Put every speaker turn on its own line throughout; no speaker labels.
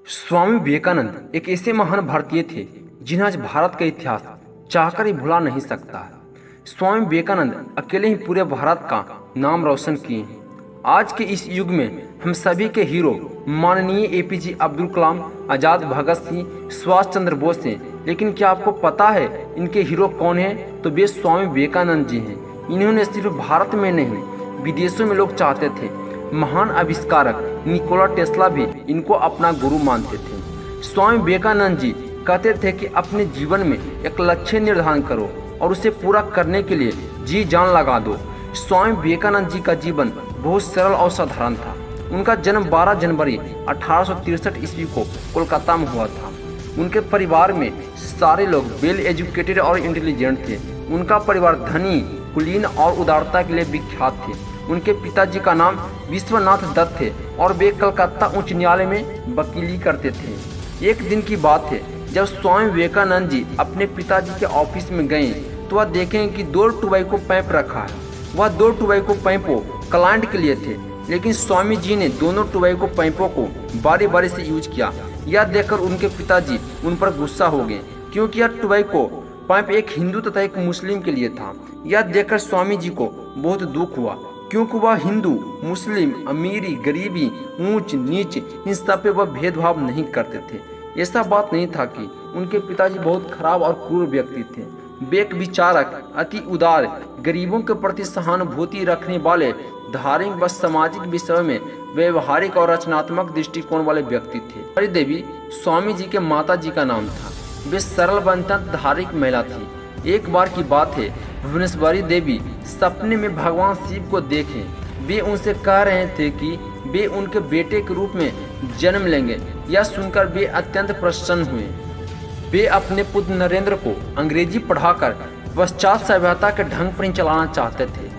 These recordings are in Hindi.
स्वामी विवेकानंद एक ऐसे महान भारतीय थे जिन्हें आज भारत का इतिहास चाहकर ही भुला नहीं सकता है। स्वामी विवेकानंद अकेले ही पूरे भारत का नाम रोशन किए हैं। आज के इस युग में हम सभी के हीरो माननीय एपीजे अब्दुल कलाम, आजाद भगत सिंह, सुभाष चंद्र बोस हैं। लेकिन क्या आपको पता है इनके हीरो कौन हैं? तो वे स्वामी विवेकानंद जी हैं। इन्होंने सिर्फ भारत में नहीं विदेशों में लोग चाहते थे। महान आविष्कारक निकोला टेस्ला भी इनको अपना गुरु मानते थे। स्वामी विवेकानंद जी कहते थे कि अपने जीवन में एक लक्ष्य निर्धारण करो और उसे पूरा करने के लिए जी जान लगा दो। स्वामी विवेकानंद जी का जीवन बहुत सरल और साधारण था। उनका जन्म 12 जनवरी 1863 ईस्वी को कोलकाता में हुआ था। उनके परिवार में सारे लोग वेल एजुकेटेड और इंटेलिजेंट थे। उनका परिवार धनी, कुलीन और उदारता के लिए विख्यात थे। उनके पिताजी का नाम विश्वनाथ दत्त थे और वे कलकत्ता उच्च न्यायालय में वकीली करते थे। एक दिन की बात है जब स्वामी विवेकानंद जी अपने पिताजी के ऑफिस में गए तो वह देखें कि 2 टोबैको पाइप रखा है। वह 2 टोबैको पाइपों क्लाइंट के लिए थे, लेकिन स्वामी जी ने दोनों टोबैको पाइपों को बारी बारी से यूज किया। यह देखकर उनके पिताजी उन पर गुस्सा हो गए, क्योंकि यह टोबैको पाइप एक हिंदू तथा एक मुस्लिम के लिए था। यह देखकर स्वामी जी को बहुत दुख हुआ, क्योंकि वह हिंदू, मुस्लिम, अमीरी, गरीबी, ऊंच नीच इन सब पे वह भेदभाव नहीं करते थे। ऐसा बात नहीं था कि उनके पिताजी बहुत खराब और क्रूर व्यक्ति थे। वे एक विचारक, अति उदार, गरीबों के प्रति सहानुभूति रखने वाले, धार्मिक व सामाजिक विषयों में व्यवहारिक और रचनात्मक दृष्टिकोण वाले व्यक्ति थे। हरि देवी स्वामी जी के माता जी का नाम था। वे सरल बंधन धार्मिक महिला थी। एक बार की बात है, भुवनेश्वरी देवी सपने में भगवान शिव को देखें। वे उनसे कह रहे थे कि वे उनके बेटे के रूप में जन्म लेंगे। यह सुनकर वे अत्यंत प्रसन्न हुए। वे अपने पुत्र नरेंद्र को अंग्रेजी पढ़ाकर पश्चात सभ्यता के ढंग पर ही चलाना चाहते थे।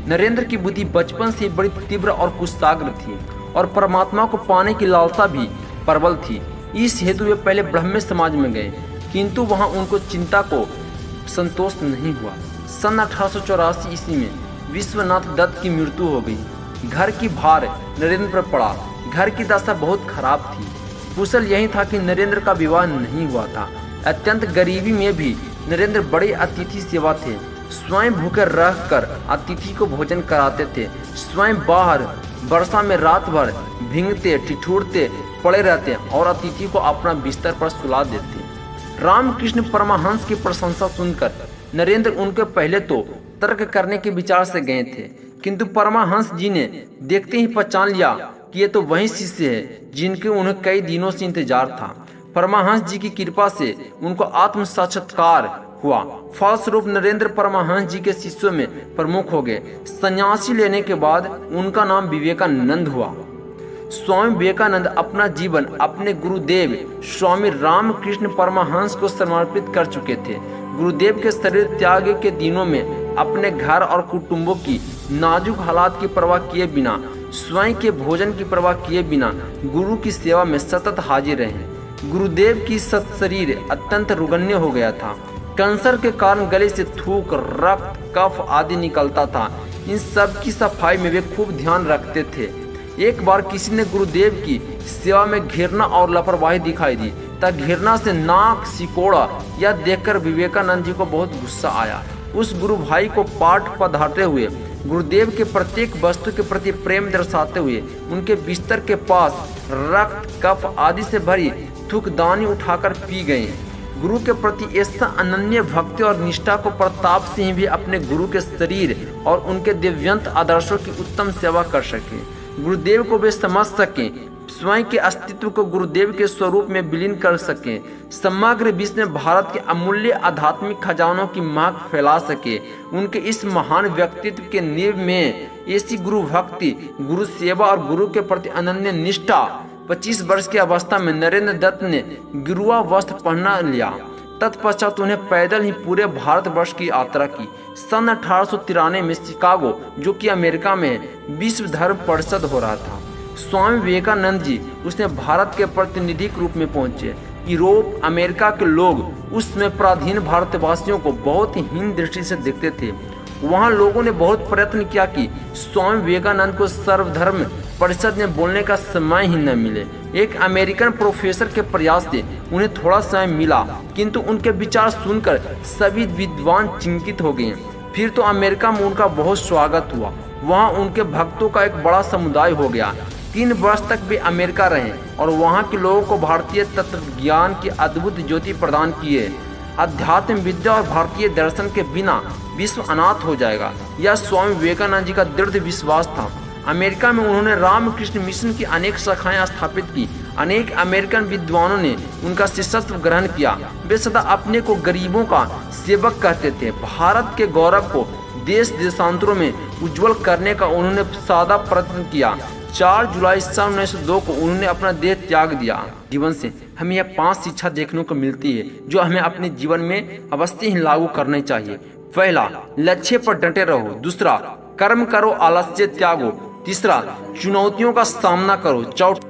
नरेंद्र की बुद्धि बचपन से बड़ी तीव्र और कुशाग्र थी और परमात्मा को पाने की लालसा भी प्रबल थी। इस हेतु वे पहले ब्राह्मण समाज में गए, किंतु वहां उनको चिंता को संतोष नहीं हुआ। सन 1884 ईस्वी में विश्वनाथ दत्त की मृत्यु हो गई। घर की भार नरेंद्र पर पड़ा। घर की दशा बहुत खराब थी। कुशल यही था कि नरेंद्र का विवाह नहीं हुआ था। अत्यंत गरीबी में भी नरेंद्र बड़े अतिथि सेवा थे। स्वयं भूखे रहकर अतिथि को भोजन कराते थे। स्वयं बाहर वर्षा में रात भर भींगते ठिठुरते पड़े रहते और अतिथि को अपना बिस्तर पर सुला देते। रामकृष्ण परमहंस की प्रशंसा सुनकर नरेंद्र उनके पहले तो तर्क करने के विचार से गए थे, किंतु परमहंस जी ने देखते ही पहचान लिया कि ये तो वही शिष्य है जिनके उन्हें कई दिनों से इंतजार था। परमहंस जी की कृपा से उनको आत्म साक्षात्कार हुआ। फलस्वरूप नरेंद्र परमहंस जी के शिष्यों में प्रमुख हो गए। सन्यासी लेने के बाद उनका नाम विवेकानंद हुआ। स्वामी विवेकानंद अपना जीवन अपने गुरुदेव स्वामी रामकृष्ण परमहंस को समर्पित कर चुके थे। गुरुदेव के शरीर त्याग के दिनों में अपने घर और कुटुंबों की नाजुक हालात की परवाह किए बिना, स्वयं के भोजन की परवाह किए बिना गुरु की सेवा में सतत हाजिर रहे। गुरुदेव की शरीर अत्यंत रुग्ण हो गया था। कैंसर के कारण गले से थूक, रक्त, कफ आदि निकलता था। इन सब की सफाई में वे खूब ध्यान रखते थे। एक बार किसी ने गुरुदेव की सेवा में घृणा और लापरवाही दिखाई दी, तब घृणा से नाक सिकोड़ा। यह देखकर विवेकानंद जी को बहुत गुस्सा आया। उस गुरु भाई को पाठ पढ़ाते हुए, गुरुदेव के प्रत्येक वस्तु के प्रति प्रेम दर्शाते हुए उनके बिस्तर के पास रक्त, कफ आदि से भरी थूकदानी उठाकर पी गए। गुरु के प्रति ऐसा अनन्य भक्ति और निष्ठा को प्रताप से ही भी अपने गुरु के शरीर और उनके दिव्यंत आदर्शों की उत्तम सेवा कर सके। गुरुदेव को वे समझ सकें, स्वयं के अस्तित्व को गुरुदेव के स्वरूप में विलीन कर सकें, समग्र विश्व में भारत के अमूल्य आध्यात्मिक खजानों की महक फैला सके। उनके इस महान व्यक्तित्व के नींव में ऐसी गुरु भक्ति, गुरु सेवा और गुरु के प्रति अनन्य निष्ठा। 25 वर्ष की अवस्था में नरेंद्र दत्त ने गिरुआ वस्त्र पहना लिया। तत्पश्चात उन्हें पैदल ही पूरे भारतवर्ष की यात्रा की। सन 1893 में शिकागो, जो कि अमेरिका में है, विश्व धर्म परिषद हो रहा था। स्वामी विवेकानंद जी उसने भारत के प्रतिनिधि के रूप में पहुंचे। यूरोप, अमेरिका के लोग उस समय पराधीन भारतवासियों को बहुत ही हीन दृष्टि से देखते थे। वहां लोगों ने बहुत प्रयत्न किया कि स्वामी विवेकानंद को सर्वधर्म परिषद में बोलने का समय ही न मिले। एक अमेरिकन प्रोफेसर के प्रयास से उन्हें थोड़ा समय मिला, किंतु उनके विचार सुनकर सभी विद्वान चिंतित हो गए। फिर तो अमेरिका में उनका बहुत स्वागत हुआ। वहाँ उनके भक्तों का एक बड़ा समुदाय हो गया। 3 वर्ष तक वे अमेरिका रहे और वहाँ के लोगों को भारतीय तत्व ज्ञान की अद्भुत ज्योति प्रदान किए। अध्यात्म विद्या और भारतीय दर्शन के बिना विश्व अनाथ हो जाएगा, यह स्वामी विवेकानंद जी का दृढ़ विश्वास था। अमेरिका में उन्होंने रामकृष्ण मिशन की अनेक शाखाएं स्थापित की। अनेक अमेरिकन विद्वानों ने उनका शिष्यत्व ग्रहण किया। वे सदा अपने को गरीबों का सेवक कहते थे। भारत के गौरव को देश देशांतरों में उज्जवल करने का उन्होंने सादा प्रयत्न किया। 4 जुलाई सन 1902 को उन्होंने अपना देह त्याग दिया। जीवन से हमें यह 5 शिक्षा देखने को मिलती है जो हमें अपने जीवन में अवश्य ही लागू करने चाहिए। पहला, लक्ष्य पर डटे रहो। दूसरा, कर्म करो, आलस्य त्यागो। तीसरा, चुनौतियों का सामना करो। चौथा,